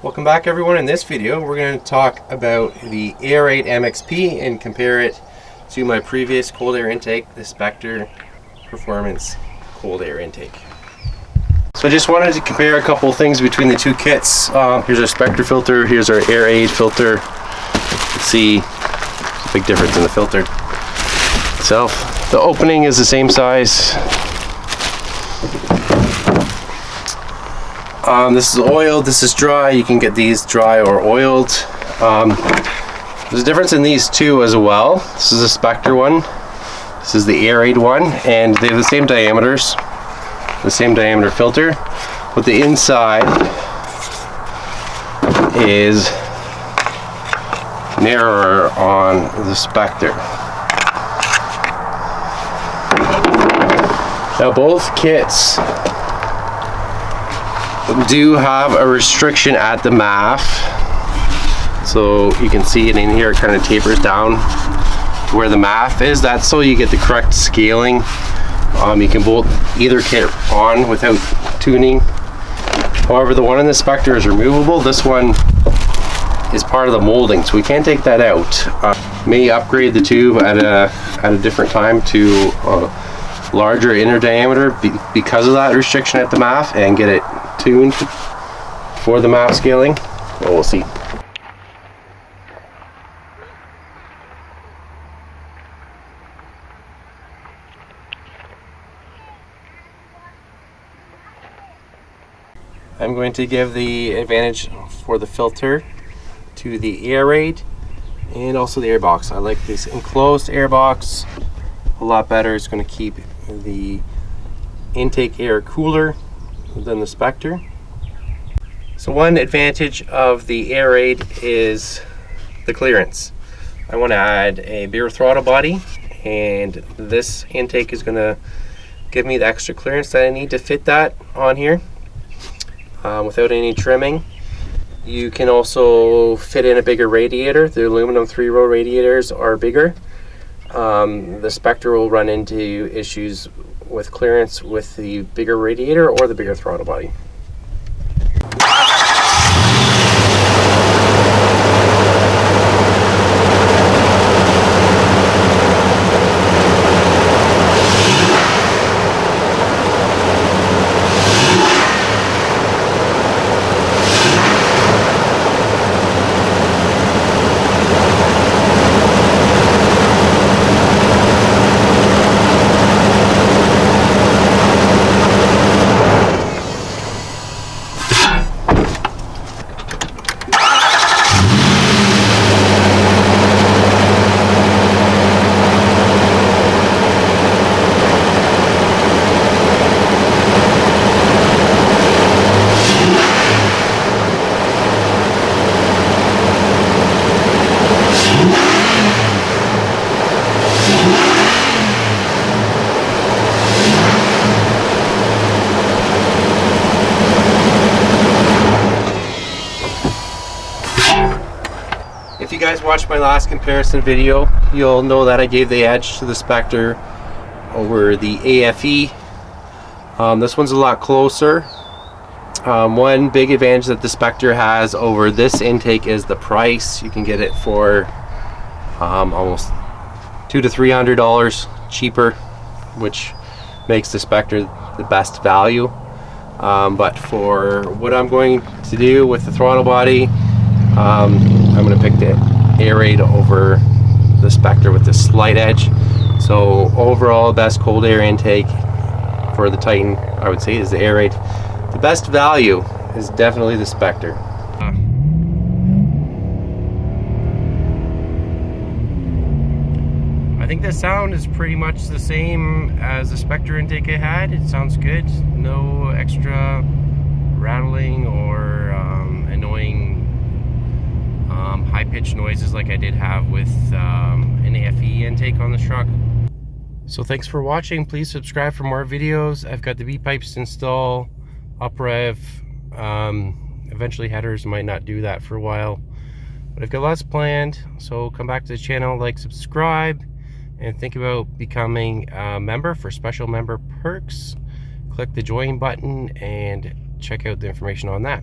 Welcome back everyone. In this video we're going to talk about the Airaid MXP and compare it to my previous cold air intake, the Spectre Performance cold air intake. So I just wanted to compare a couple of things between the two kits. Here's our Spectre filter, here's our Airaid filter. You can see a big difference in the filter itself. The opening is the same size. This is oiled, this is dry. You can get these dry or oiled. There's a difference in these two as well. This is a Spectre one, this is the Airaid one, and they have the same diameters, the same diameter filter, but the inside is narrower on the Spectre. Now both kits do have a restriction at the MAF, so you can see it in here. It kind of tapers down where the MAF is. That's so you get the correct scaling. You can bolt either kit on without tuning. However, the one in the Spectre is removable. This one is part of the molding, so we can't take that out. May upgrade the tube at a different time to larger inner diameter because of that restriction at the MAF, and get it tuned for the MAF scaling. Well, we'll see. I'm going to give the advantage for the filter to the Airaid and also the Airbox. I like this enclosed Airbox a lot better. It's going to keep the intake air cooler than the Spectre. So one advantage of the Airaid is the clearance. I want to add a bigger throttle body, and this intake is going to give me the extra clearance that I need to fit that on here without any trimming. You can also fit in a bigger radiator. The aluminum 3-row radiators are bigger. The Spectre will run into issues with clearance with the bigger radiator or the bigger throttle body. If you guys watched my last comparison video, you'll know that I gave the edge to the Spectre over the AFE. This one's a lot closer. One big advantage that the Spectre has over this intake is the price. You can get it for almost $200 to $300 cheaper, which makes the Spectre the best value. But for what I'm going to do with the throttle body, I'm going to pick the Airaid over the Spectre with this slight edge. So overall, best cold air intake for the Titan, I would say, is the Airaid. The best value is definitely the Spectre. I think the sound is pretty much the same as the Spectre intake I had. It sounds good. No extra rattling or annoying high-pitched noises like I did have with an AFE intake on the truck. So thanks for watching. Please subscribe for more videos. I've got the B-pipes to install, up-rev. Eventually headers, might not do that for a while, but I've got lots planned. So come back to the channel, like, subscribe, and think about becoming a member for special member perks. Click the join button and check out the information on that.